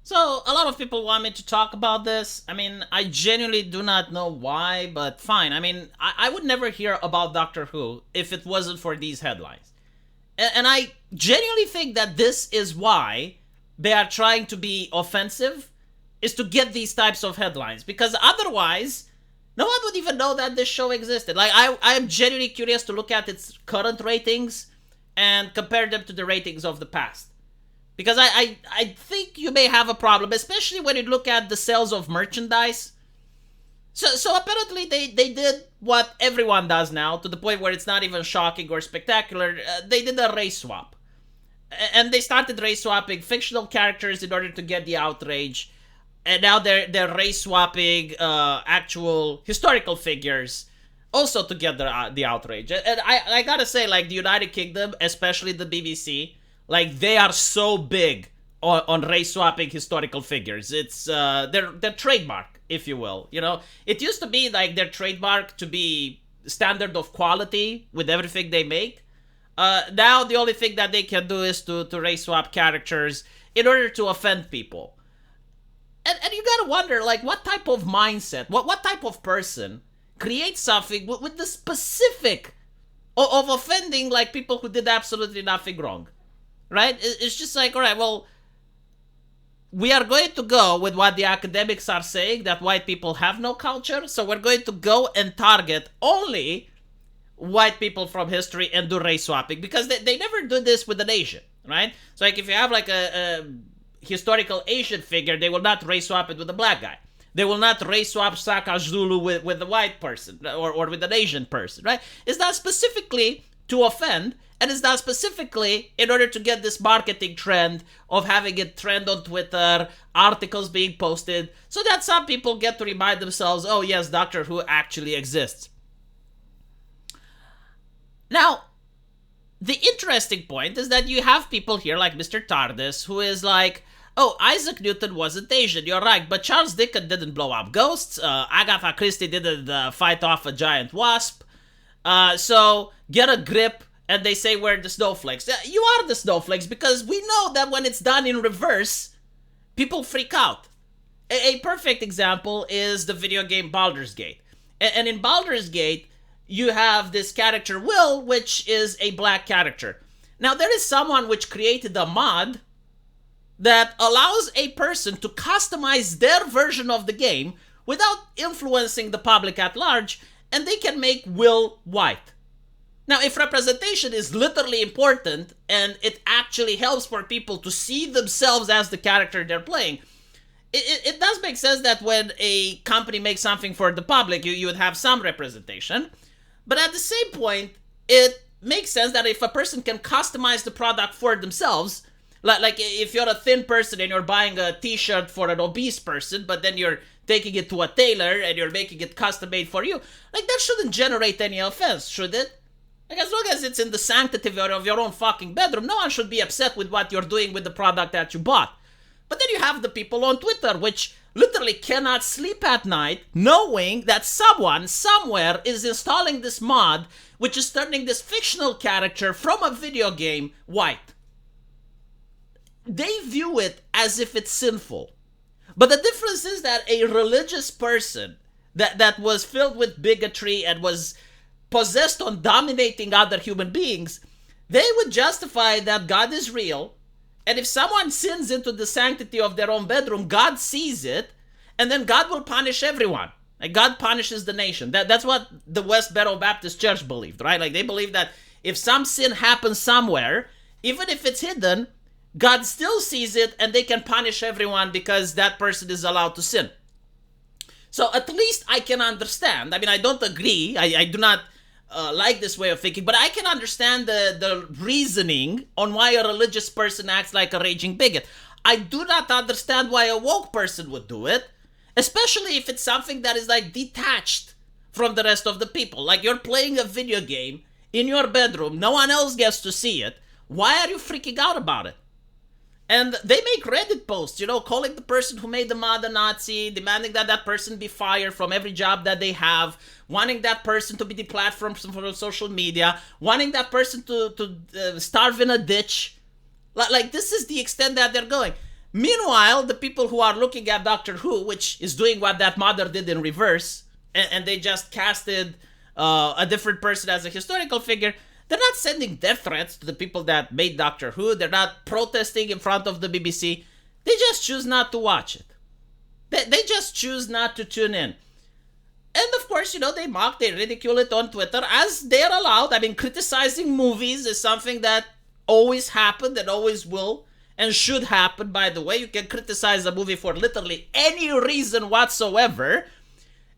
So, a lot of people want me to talk about this. I mean, I genuinely do not know why, but fine. I mean, I would never hear about Doctor Who if it wasn't for these headlines. And I genuinely think that this is why they are trying to be offensive, is to get these types of headlines. Because otherwise, no one would even know that this show existed. Like, I am genuinely curious to look at its current ratings and compare them to the ratings of the past. Because I think you may have a problem, especially when you look at the sales of merchandise. So apparently they did what everyone does now, to the point where it's not even shocking or spectacular. They did a race swap. And they started race swapping fictional characters in order to get the outrage. And now they're race swapping actual historical figures also to get the outrage. And I gotta say, like, the United Kingdom, especially the BBC, like, they are so big on race swapping historical figures. It's their trademark, if you will. You know, it used to be like their trademark to be standard of quality with everything they make. Now the only thing that they can do is to race swap characters in order to offend people. And you gotta wonder, like, what type of mindset, what type of person creates something with the specific of offending, like, people who did absolutely nothing wrong, right? It's just like, all right, well, we are going to go with what the academics are saying, that white people have no culture, so we're going to go and target only white people from history and do race swapping, because they never do this with an Asian, right? So, like, if you have, like, a historical Asian figure, they will not race swap it with a black guy. They will not race swap Saka Zulu with a white person or with an Asian person, right? It's not specifically to offend, and it's not specifically in order to get this marketing trend of having it trend on Twitter, articles being posted, so that some people get to remind themselves, oh yes, Doctor Who actually exists. Now, the interesting point is that you have people here like Mr. TARDIS, who is like, oh, Isaac Newton wasn't Asian, you're right, but Charles Dickens didn't blow up ghosts, Agatha Christie didn't fight off a giant wasp, so get a grip, and they say we're the snowflakes. You are the snowflakes, because we know that when it's done in reverse, people freak out. A perfect example is the video game Baldur's Gate. And in Baldur's Gate, you have this character Will, which is a black character. Now, there is someone which created a mod that allows a person to customize their version of the game without influencing the public at large, and they can make Will white. Now, if representation is literally important and it actually helps for people to see themselves as the character they're playing, it does make sense that when a company makes something for the public, you would have some representation. But at the same point, it makes sense that if a person can customize the product for themselves, like if you're a thin person and you're buying a t-shirt for an obese person, but then you're taking it to a tailor and you're making it custom made for you, like, that shouldn't generate any offense, should it? Like, as long as it's in the sanctity of your own fucking bedroom, no one should be upset with what you're doing with the product that you bought. But then you have the people on Twitter, which literally cannot sleep at night knowing that someone, somewhere, is installing this mod, which is turning this fictional character from a video game white. They view it as if it's sinful. But the difference is that a religious person that was filled with bigotry and was possessed on dominating other human beings, they would justify that God is real, and if someone sins into the sanctity of their own bedroom, God sees it, and then God will punish everyone. Like, God punishes the nation. That's what the West Battle Baptist Church believed, right? Like, they believe that if some sin happens somewhere, even if it's hidden, God still sees it, and they can punish everyone because that person is allowed to sin. So at least I can understand. I mean, I don't agree. I do not like this way of thinking, but I can understand the reasoning on why a religious person acts like a raging bigot. I do not understand why a woke person would do it, especially if it's something that is, like, detached from the rest of the people. Like, you're playing a video game in your bedroom, no one else gets to see it. Why are you freaking out about it? And they make Reddit posts, you know, calling the person who made the mod a Nazi, demanding that that person be fired from every job that they have, wanting that person to be deplatformed from social media, wanting that person to starve in a ditch. Like, this is the extent that they're going. Meanwhile, the people who are looking at Doctor Who, which is doing what that mother did in reverse, and they just casted a different person as a historical figure, they're not sending death threats to the people that made Doctor Who. They're not protesting in front of the BBC. They just choose not to watch it. They just choose not to tune in. And of course, they mock, they ridicule it on Twitter as they're allowed. I mean, criticizing movies is something that always happened and always will and should happen, by the way. You can criticize a movie for literally any reason whatsoever.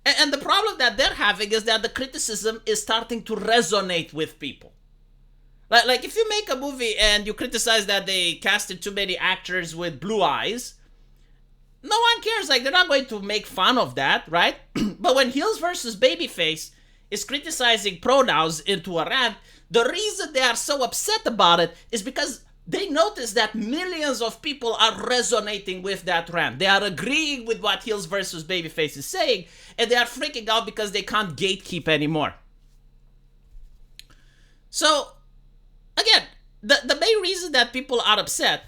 And the problem that they're having is that the criticism is starting to resonate with people. Like if you make a movie and you criticize that they casted too many actors with blue eyes, no one cares. Like, they're not going to make fun of that, right? But when Heels versus Babyface is criticizing pronouns into a rant, the reason they are so upset about it is because they notice that millions of people are resonating with that rant. They are agreeing with what Heels versus Babyface is saying, and they are freaking out because they can't gatekeep anymore. So, again, the main reason that people are upset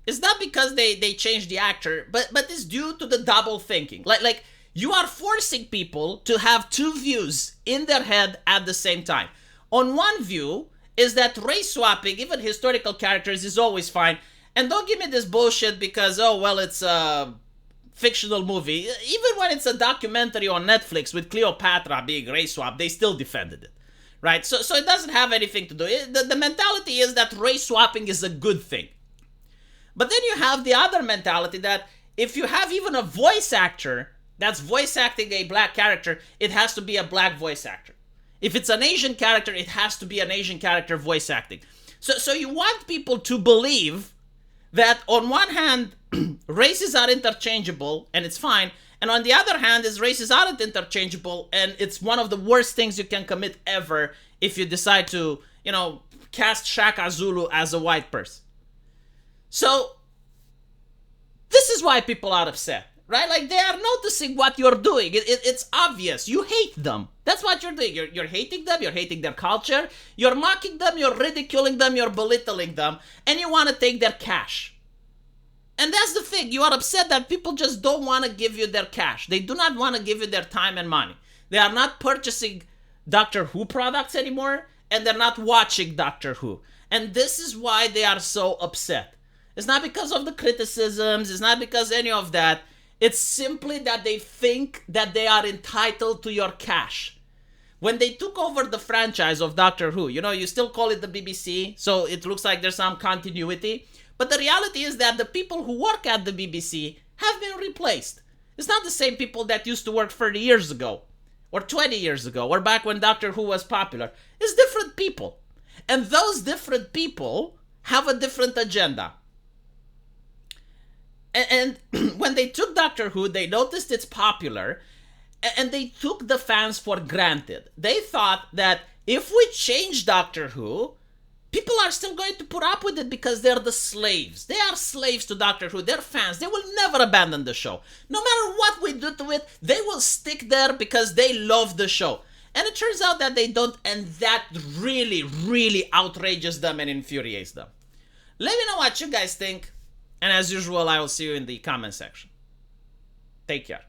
is not because they changed the actor, but it's due to the double thinking. Like you are forcing people to have two views in their head at the same time. On one view is that race swapping, even historical characters, is always fine. And don't give me this bullshit because, it's a fictional movie. Even when it's a documentary on Netflix with Cleopatra being race swapped, they still defended it. Right? So it doesn't have anything to do. The mentality is that race swapping is a good thing. But then you have the other mentality that if you have even a voice actor that's voice acting a black character, it has to be a black voice actor. If it's an Asian character, it has to be an Asian character voice acting. So you want people to believe that on one hand, races are interchangeable and it's fine, and on the other hand, races aren't interchangeable and it's one of the worst things you can commit ever if you decide to, cast Shaka Zulu as a white person. So, this is why people are upset, right? Like, they are noticing what you're doing. It's obvious. You hate them. That's what you're doing. You're hating them. You're hating their culture. You're mocking them. You're ridiculing them. You're belittling them. And you want to take their cash. And that's the thing. You are upset that people just don't want to give you their cash. They do not want to give you their time and money. They are not purchasing Doctor Who products anymore. And they're not watching Doctor Who. And this is why they are so upset. It's not because of the criticisms. It's not because any of that. It's simply that they think that they are entitled to your cash. When they took over the franchise of Doctor Who, you still call it the BBC, so it looks like there's some continuity. But the reality is that the people who work at the BBC have been replaced. It's not the same people that used to work 30 years ago, or 20 years ago, or back when Doctor Who was popular. It's different people. And those different people have a different agenda. And when they took Doctor Who, they noticed it's popular, and they took the fans for granted. They thought that if we change Doctor Who, people are still going to put up with it because they're the slaves. They are slaves to Doctor Who. They're fans. They will never abandon the show. No matter what we do to it, they will stick there because they love the show. And it turns out that they don't, and that really, really outrages them and infuriates them. Let me know what you guys think. And as usual, I will see you in the comment section. Take care.